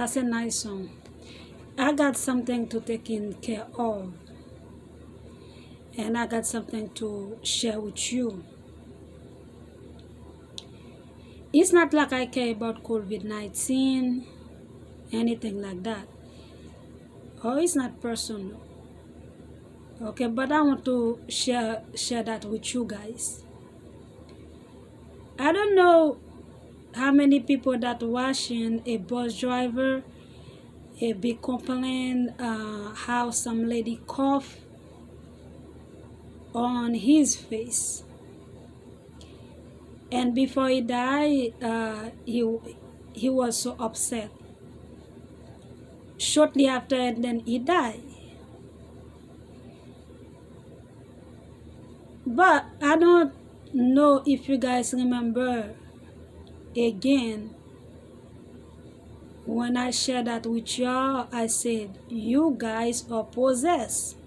That's a nice song. I got something to take in care of, and I got something to share with you. It's not like I care about COVID-19, anything like that. Or it's not personal. Okay, but I want to share that with you guys. I don't know how many people that watching a bus driver a big complaint how some lady cough on his face, and before he died, he was so upset. Shortly after, and then he died. But I don't know if you guys remember again when I shared that with y'all. I said you guys are possessed,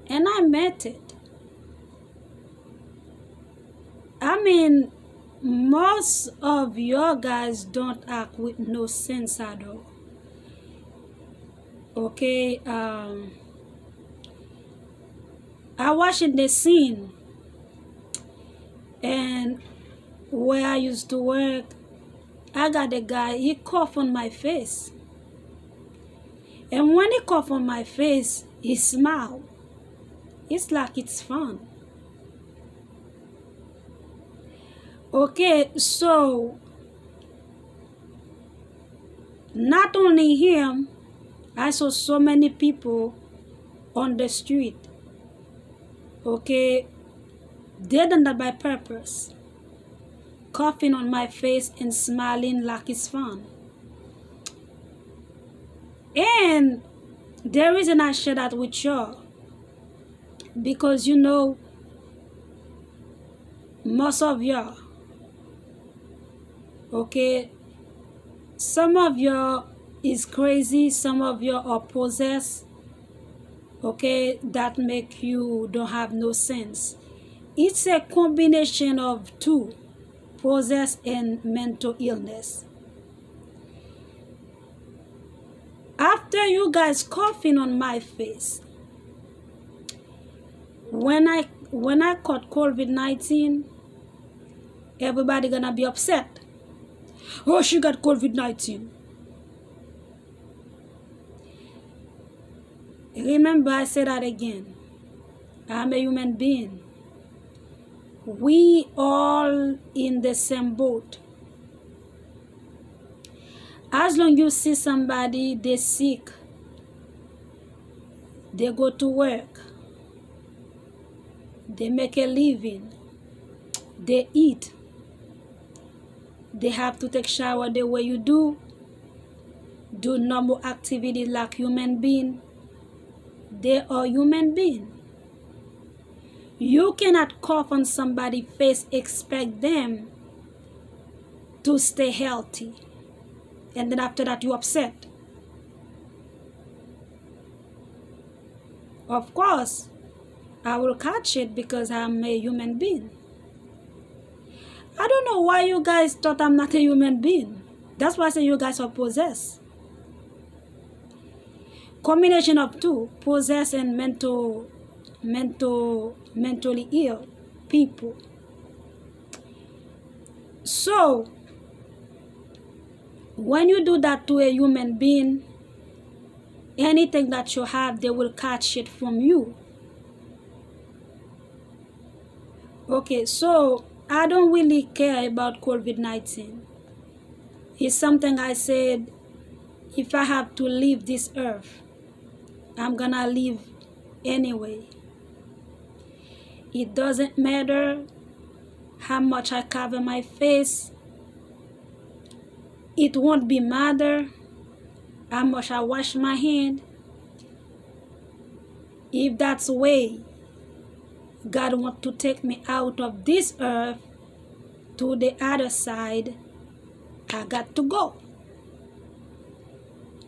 and I meant it. I mean, most of your guys don't act with no sense at all. Okay, I watched the scene, and where I used to work, I got a guy, he coughed on my face. And when he coughed on my face, he smiled. It's like it's fun. Okay, so not only him, I saw so many people on the street. Okay, they done that by purpose, coughing on my face and smiling like it's fun. And the reason I share that with y'all, because you know, most of y'all, okay, some of y'all is crazy, some of y'all are possessed, okay, that make you don't have no sense. It's a combination of two, possessed and mental illness. After you guys coughing on my face, when I caught COVID-19, everybody gonna be upset. Oh, she got COVID-19. Remember, I said that again. I'm a human being. We all in the same boat. As long you see somebody, they sick, they go to work, they make a living, they eat, they have to take shower the way you do normal activity like human being. They are human being. You cannot cough on somebody's face, expect them to stay healthy, and then after that you upset. Of course, I will catch it because I'm a human being. I don't know why you guys thought I'm not a human being. That's why I say you guys are possessed. Combination of two, possessed and mentally ill people. So when you do that to a human being, anything that you have, they will catch it from you. Okay, so I don't really care about COVID-19. It's something I said, if I have to leave this earth, I'm gonna leave anyway. It doesn't matter how much I cover my face. It won't be matter how much I wash my hand. If that's the way God wants to take me out of this earth to the other side, I got to go.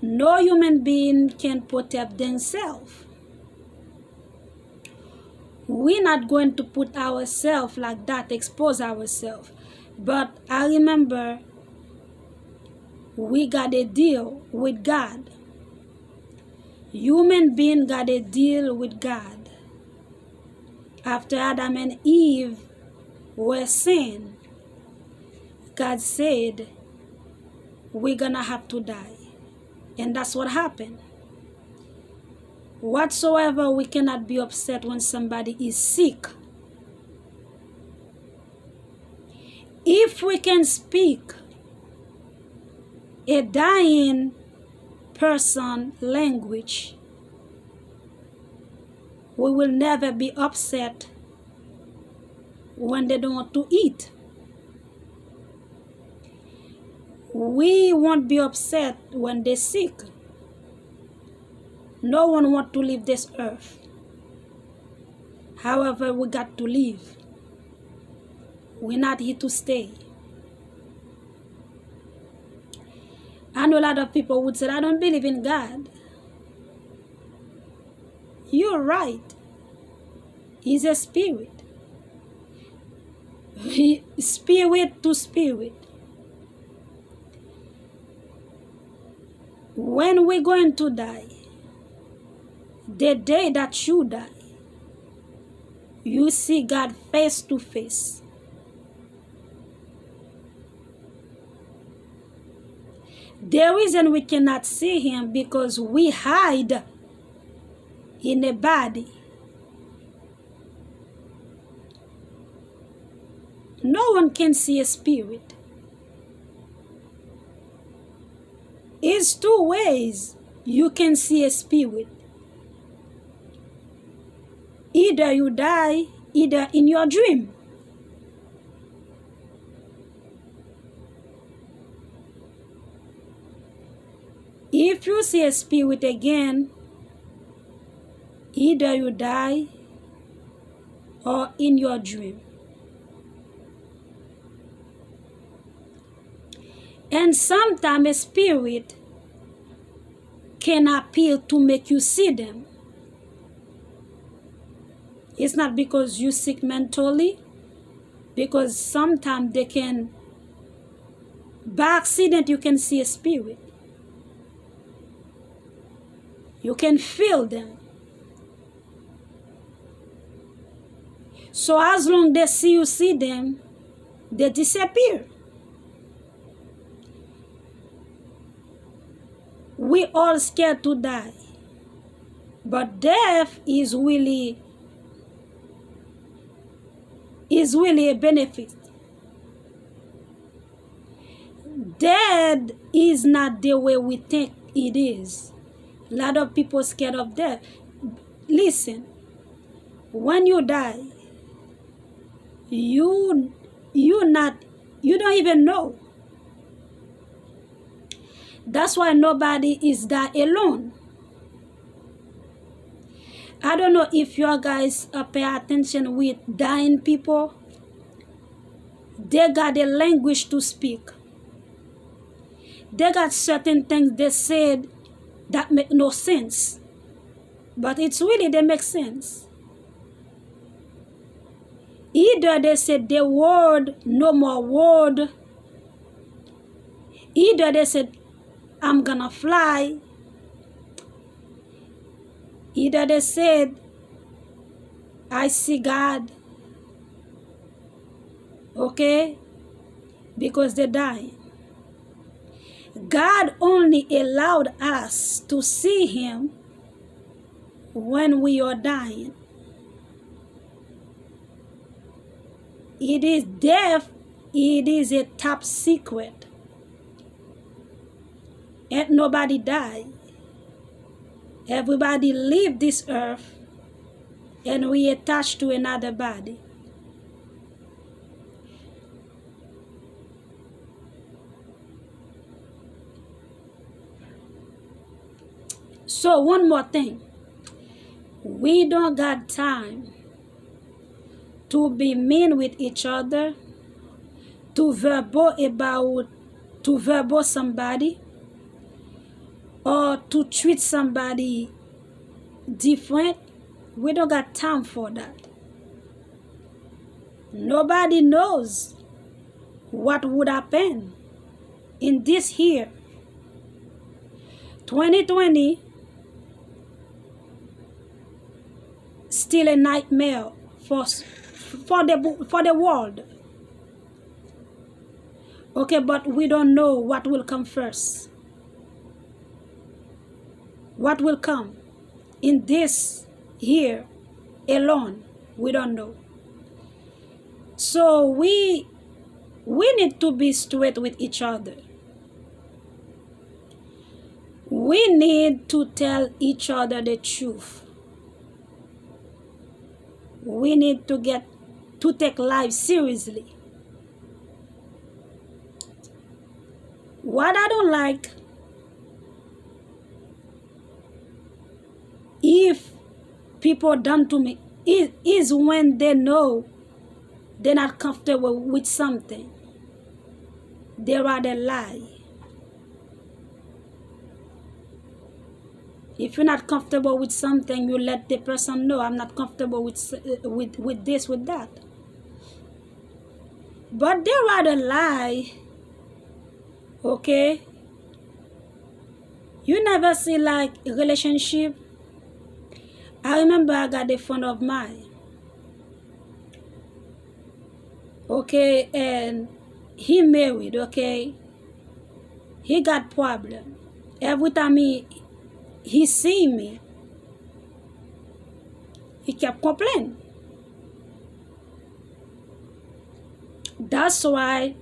No human being can protect themselves. We're not going to put ourselves like that, expose ourselves. But I remember we got a deal with God. Human being got a deal with God. After Adam and Eve were sin, God said, we're gonna have to die. And that's what happened. Whatsoever, we cannot be upset when somebody is sick. If we can speak a dying person language, we will never be upset when they don't want to eat. We won't be upset when they're sick. No one wants to leave this earth. However, we got to leave. We're not here to stay. I know a lot of people would say, I don't believe in God. You're right. He's a spirit. Spirit to spirit. When we're going to die, the day that you die, you see God face to face. The reason we cannot see him because we hide in a body. No one can see a spirit. It's two ways you can see a spirit. Either you die, either in your dream. If you see a spirit again, either you die or in your dream. And sometimes a spirit can appear to make you see them. It's not because you're sick mentally, because sometimes they can, by accident, you can see a spirit. You can feel them. So as long as you see them, they disappear. We all scared to die. But death is really a benefit. Death is not the way we think it is. A lot of people scared of death. Listen, when you die, you don't even know. That's why nobody is die alone. I don't know if you guys pay attention with dying people. They got a language to speak. They got certain things they said that make no sense. But it's really they make sense. Either they said the word, no more word. Either they said, I'm gonna fly. Either they said, I see God. Okay? Because they died. God only allowed us to see him when we are dying. It is death, it is a top secret. And nobody died. Everybody leave this earth and we attach to another body. So one more thing. We don't got time to be mean with each other, to verbal somebody, or to treat somebody different. We don't got time for that. Nobody knows what would happen in this here 2020 still a nightmare for the world. Okay, but we don't know what will come first. What will come in this year alone, we don't know. So we need to be straight with each other. We need to tell each other the truth. We need to take life seriously. What I don't like, if people done to me, is when they know they're not comfortable with something, they rather lie. If you're not comfortable with something, you let the person know, I'm not comfortable with this, with that. But they rather lie. Okay? You never see like a relationship. I remember I got a friend of mine. Okay, and he married, okay? He got problem. Every time he see me, he kept complaining. That's why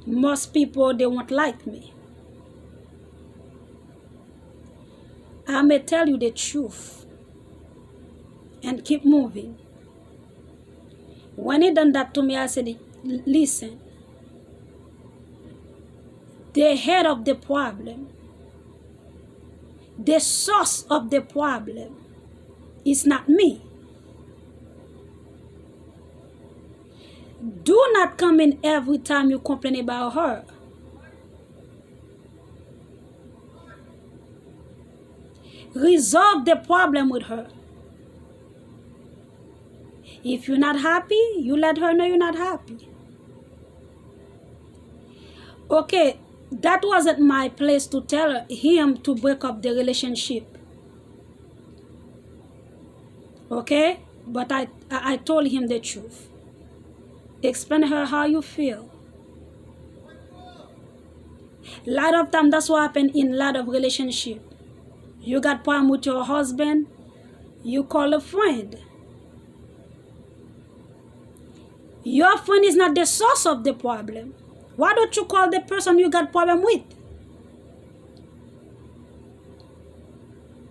most people, they won't like me. I may tell you the truth and keep moving. When he done that to me, I said, listen, the head of the problem, the source of the problem is not me. Do not come in every time you complain about her. Resolve the problem with her. If you're not happy, you let her know you're not happy. Okay, that wasn't my place to tell him to break up the relationship. Okay? But I told him the truth. Explain her how you feel. A lot of time, that's what happened in a lot of relationship. You got problem with your husband, you call a friend. Your friend is not the source of the problem. Why don't you call the person you got problem with?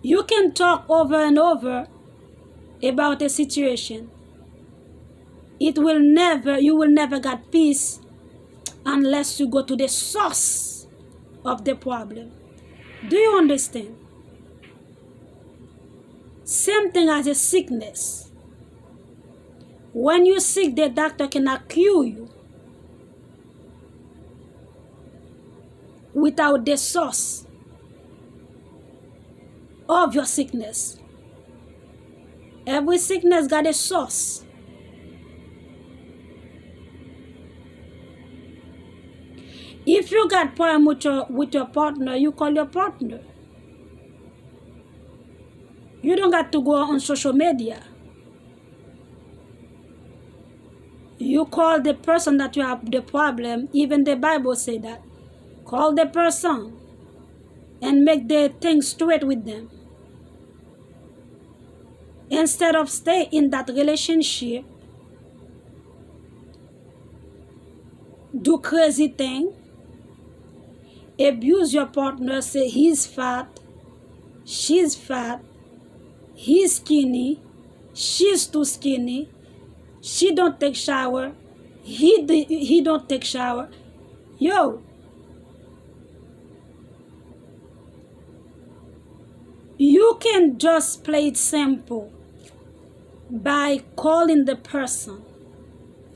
You can talk over and over about a situation. You will never get peace unless you go to the source of the problem. Do you understand? Same thing as a sickness. When you're sick, the doctor cannot cure you without the source of your sickness. Every sickness got a source. If you got problem with your partner, you call your partner. You don't got to go on social media. You call the person that you have the problem. Even the Bible say that. Call the person and make the thing straight with them. Instead of stay in that relationship, do crazy thing, abuse your partner, say he's fat, she's fat, he's skinny, she's too skinny, she don't take shower, he don't take shower. Yo, you can just play it simple by calling the person.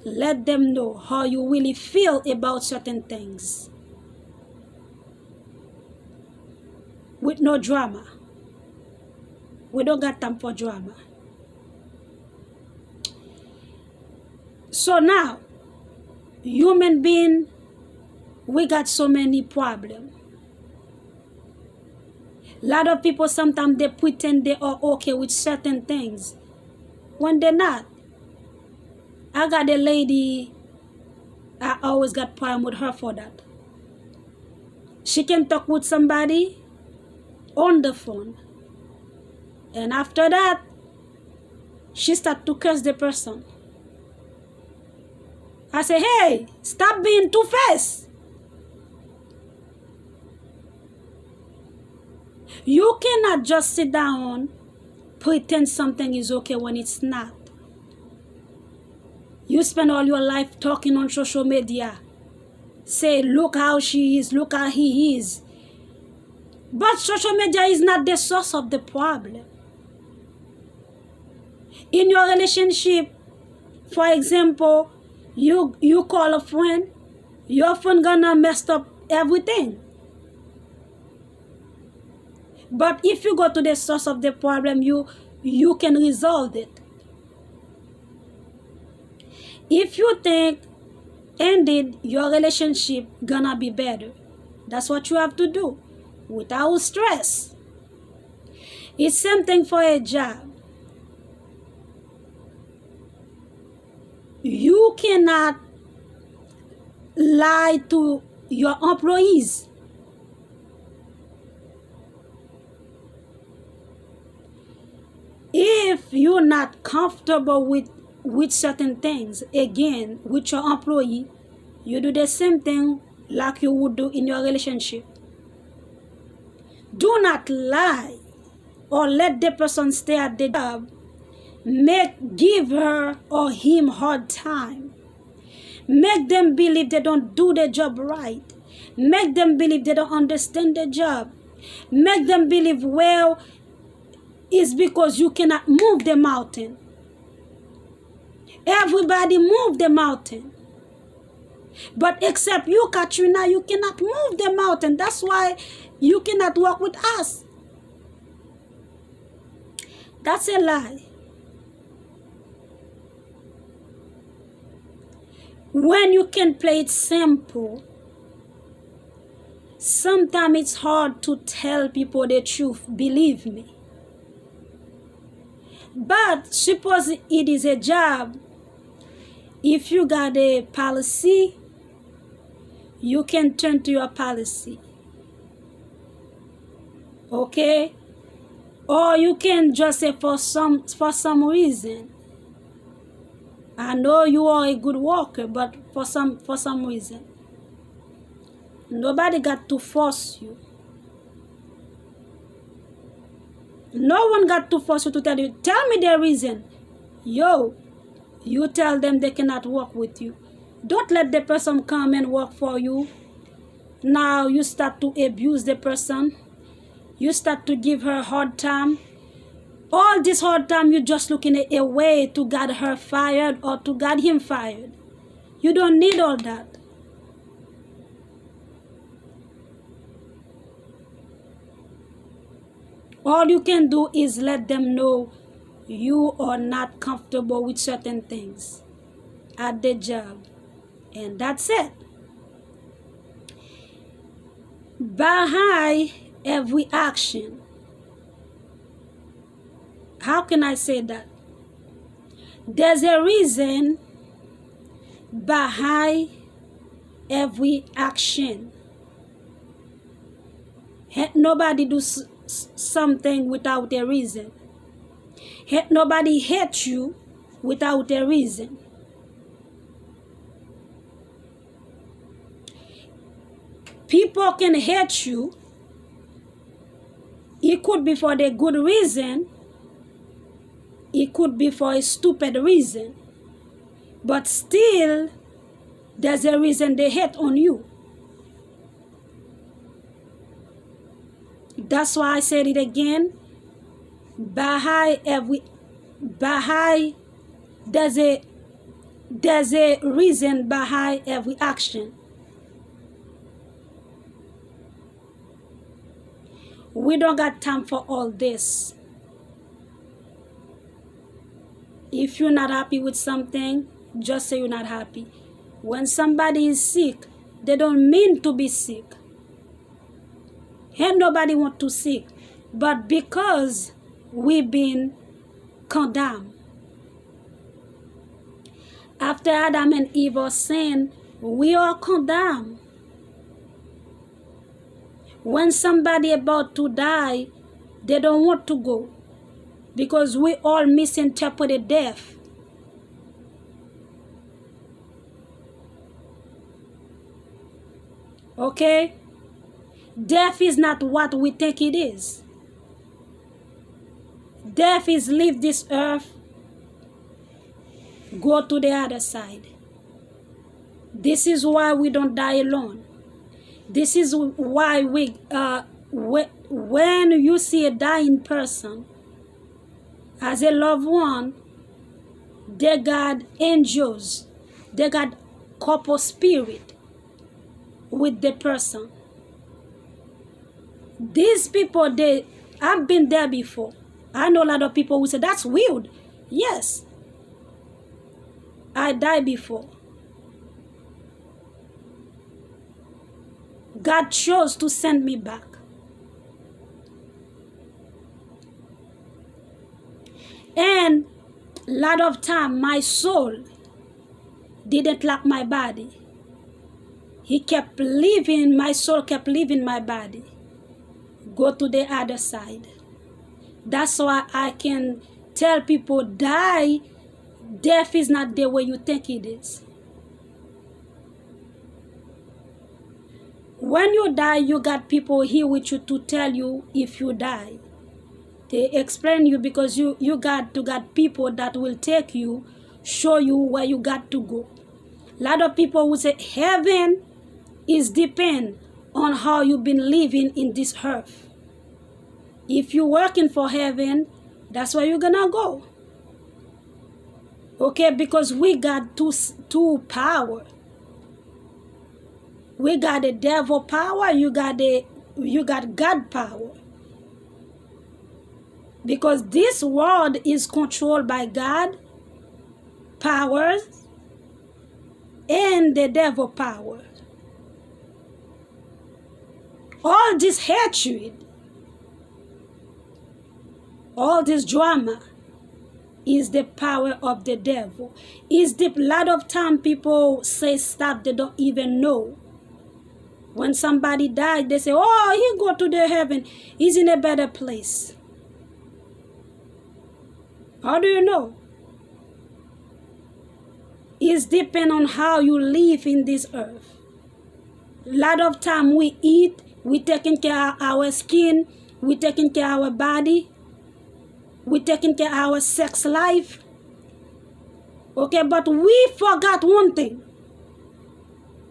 Let them know how you really feel about certain things. With no drama. We don't got time for drama. So now, human being we got so many problems. A lot of people sometimes they pretend they are okay with certain things when they're not. I got a lady, I always got problem with her for that. She can talk with somebody on the phone, and after that, she start to curse the person. I say, hey, stop being two-faced. You cannot just sit down, pretend something is okay when it's not. You spend all your life talking on social media. Say, look how she is, look how he is. But social media is not the source of the problem. In your relationship, for example, you call a friend, your friend gonna mess up everything. But if you go to the source of the problem, you can resolve it. If you think indeed your relationship gonna be better, that's what you have to do without stress. It's same thing for a job. You cannot lie to your employees. If you're not comfortable with certain things, again, with your employee, you do the same thing like you would do in your relationship. Do not lie or let the person stay at the job. Give her or him hard time. Make them believe they don't do the job right. Make them believe they don't understand the job. Make them believe, well, it's because you cannot move the mountain. Everybody move the mountain. But except you, Katrina, you cannot move the mountain. That's why you cannot work with us. That's a lie. When you can play it simple, sometimes it's hard to tell people the truth, believe me. But suppose it is a job, if you got a policy, you can turn to your policy. Okay? Or you can just say for some reason, I know you are a good worker, but for some reason, nobody got to force you. No one got to force you to tell you. Tell me the reason. You tell them they cannot work with you. Don't let the person come and work for you. Now you start to abuse the person. You start to give her hard time. All this hard time, you're just looking at a way to get her fired or to get him fired. You don't need all that. All you can do is let them know you are not comfortable with certain things at the job. And that's it. Behind every action, how can I say that? There's a reason behind every action. Nobody do something without a reason. Nobody hates you without a reason. People can hate you. It could be for the good reason. It could be for a stupid reason. But still, there's a reason they hate on you. That's why I said it again. There's a reason behind every action. We don't got time for all this. If you're not happy with something, just say you're not happy. When somebody is sick, They don't mean to be sick. And nobody want to sick. But because we've been condemned. After Adam and Eve sinned, we are condemned. When somebody about to die, they don't want to go because we all misinterpreted death. Okay? Death is not what we think it is. Death is leave this earth, go to the other side. This is why we don't die alone. This is why when you see a dying person as a loved one, they got angels, they got couple spirit with the person. These people, I've been there before. I know a lot of people who say, that's weird. Yes. I died before. God chose to send me back. And a lot of time, my soul didn't like my body. He kept living, my soul kept leaving my body. Go to the other side. That's why I can tell people, death is not the way you think it is. When you die, you got people here with you to tell you if you die. They explain you because you got people that will take you, show you where you got to go. A lot of people will say heaven is depend on how you've been living in this earth. If you're working for heaven, that's where you're gonna go. Okay, because we got two power. We got the devil power, you got God power. Because this world is controlled by God powers and the devil power. All this hatred, all this drama is the power of the devil. Is the lot of time people say stuff they don't even know. When somebody died, they say, oh, he go to the heaven. He's in a better place. How do you know? It depends on how you live in this earth. A lot of time we eat, we taking care of our skin, we taking care of our body, we taking care of our sex life. Okay, but we forgot one thing.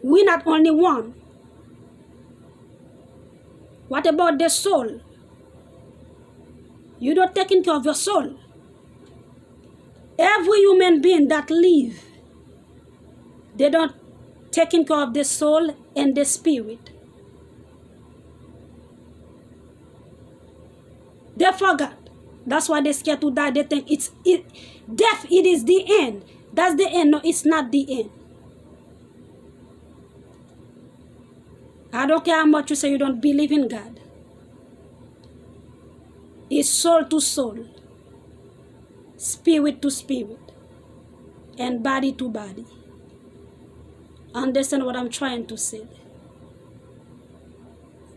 We're not only one. What about the soul? You don't taking care of your soul. Every human being that live, they don't taking care of the soul and the spirit. They forgot. That's why they're scared to die. They think death, it is the end. That's the end. No, it's not the end. I don't care how much you say you don't believe in God. It's soul to soul, spirit to spirit, and body to body. Understand what I'm trying to say?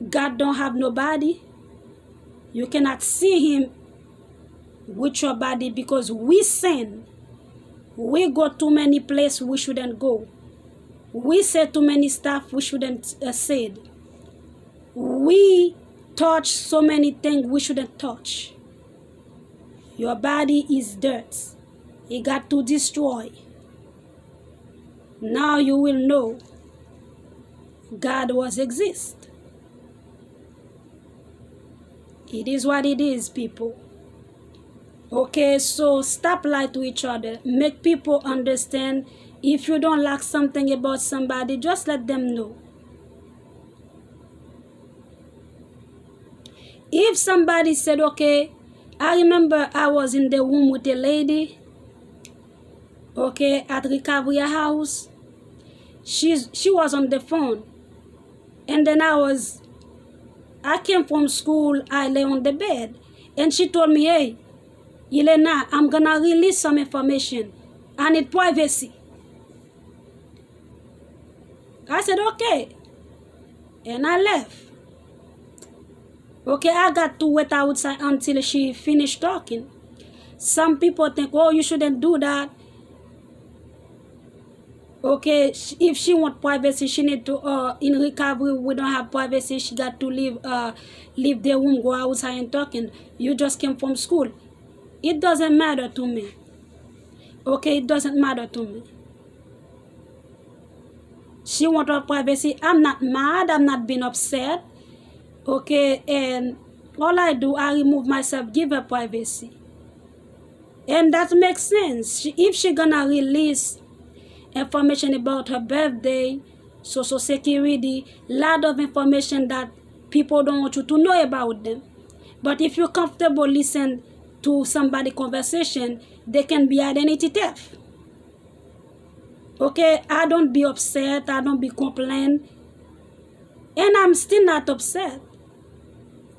God don't have no body. You cannot see him with your body because we sin. We go too many places we shouldn't go. We say too many stuff we shouldn't say. We touch so many things we shouldn't touch. Your body is dirt. It got to destroy. Now you will know God was exist. It is what it is, people. Okay, so stop lying to each other. Make people understand. If you don't like something about somebody, just let them know. If somebody said, okay, I remember I was in the room with a lady, okay, at Recovery House. she was on the phone, and then I came from school, I lay on the bed, and she told me, hey, Elena, I'm gonna release some information. I need privacy. I said, okay. And I left. Okay, I got to wait outside until she finished talking. Some people think, oh, you shouldn't do that. Okay, if she want privacy, she need to, in recovery, we don't have privacy. She got to leave the room, go outside and talking. You just came from school. It doesn't matter to me. Okay, it doesn't matter to me. She want her privacy. I'm not mad. I'm not being upset. Okay, and all I do, I remove myself, give her privacy. And that makes sense. If she gonna release information about her birthday, social security, lot of information that people don't want you to know about them. But if you're comfortable listen to somebody conversation, they can be identity theft. Okay, I don't be upset, I don't be complain, and I'm still not upset.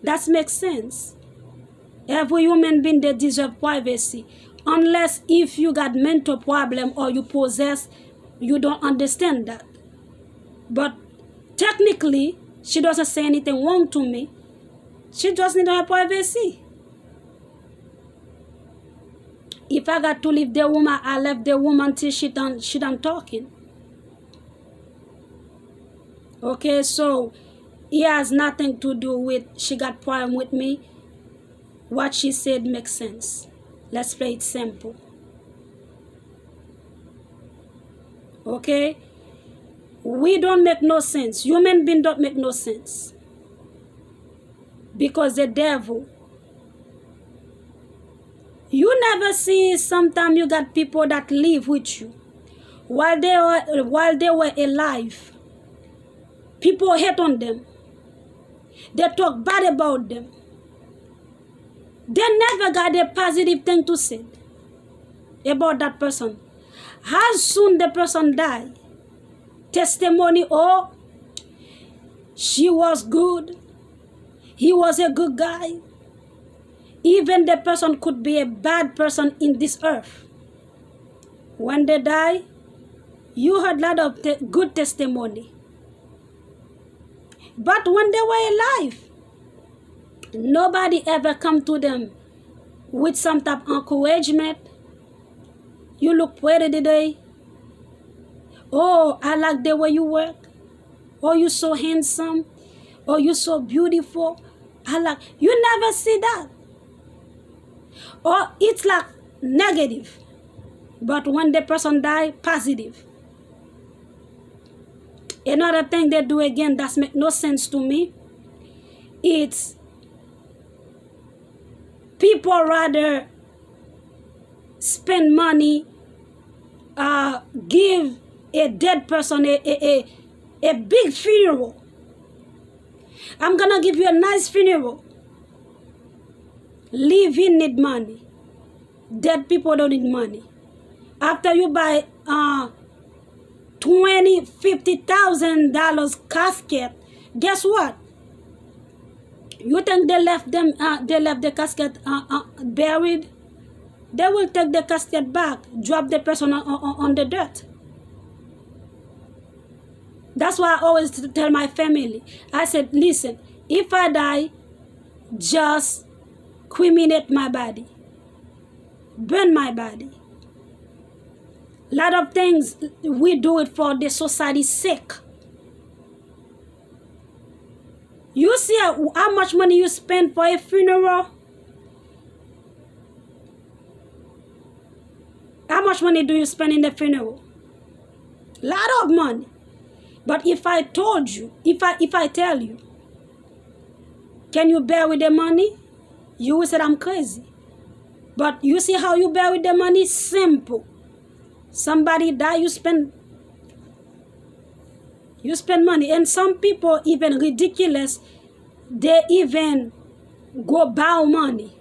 That makes sense. Every human being, they deserve privacy. Unless if you got mental problem or you possess, you don't understand that. But technically, she doesn't say anything wrong to me. She just needs her privacy. If I got to leave the room, I left the room until she done talking. Okay, so it has nothing to do with she got problem with me. What she said makes sense. Let's play it simple. Okay? We don't make no sense. Human beings don't make no sense. Because the devil. You never see sometimes you got people that live with you. While they were alive, people hate on them. They talk bad about them. They never got a positive thing to say about that person. As soon the person die, testimony, oh, she was good, he was a good guy. Even the person could be a bad person in this earth. When they die, you heard a lot of good testimony. But when they were alive, nobody ever come to them with some type of encouragement. You look pretty today. Oh, I like the way you work. Oh, you so handsome. Oh, you so beautiful. You never see that. Or it's like negative. But when the person die, positive. Another thing they do again that makes no sense to me, it's people rather spend money, give a dead person a big funeral. I'm gonna give you a nice funeral. Living need money. Dead people don't need money. After you buy $50,000 casket, guess what? You think they left the casket buried? They will take the casket back, drop the person on the dirt. That's why I always tell my family. I said, listen, if I die, just cremate my body. Burn my body. A lot of things, we do it for the society's sake. You see how much money you spend for a funeral? How much money do you spend in the funeral? A lot of money. But if I told you, if I tell you, can you bear with the money? You will say I'm crazy. But you see how you bear with the money? Simple. Somebody die, you spend money. And some people, even ridiculous, they even go borrow money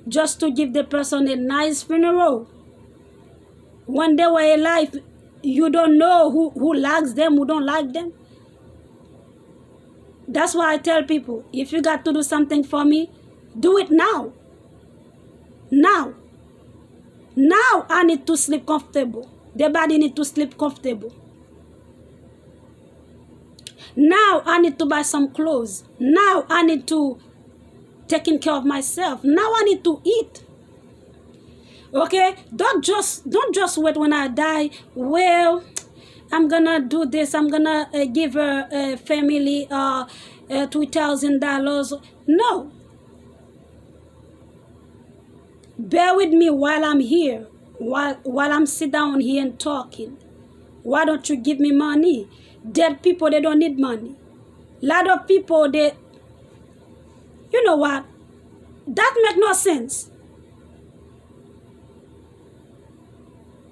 just to give the person a nice funeral. When they were alive, you don't know who likes them, who don't like them. That's why I tell people, if you got to do something for me, do it now. Now. Now I need to sleep comfortable. The body need to sleep comfortable. Now I need to buy some clothes. Now I need to taking care of myself. Now I need to eat. Okay? Don't just wait when I die. Well, I'm gonna do this. I'm gonna give a family $2,000. No. Bear with me while I'm here. While I'm sit down here and talking. Why don't you give me money? Dead people, they don't need money. Lot of people, you know what? That make no sense.